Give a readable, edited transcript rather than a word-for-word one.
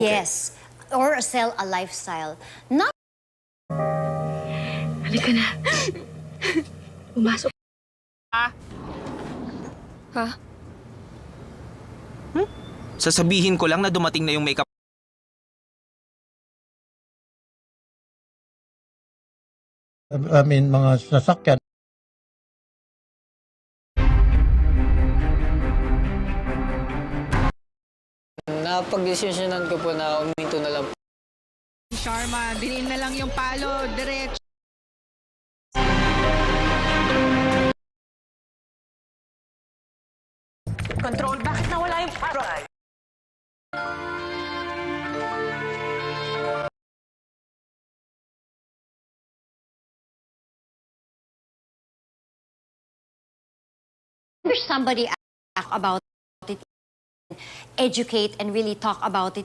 Yes, or sell a lifestyle. Not Halika na. Pumasok. Ha? Sasabihin ko lang na dumating na yung makeup. I mean, mga sasakyan. Napag-desisyonan ko po na uminto na lang. Sharma, bilhin na lang yung palo, diretso. Control, bakit nawala yung palo? wish somebody ask about it, educate and really talk about it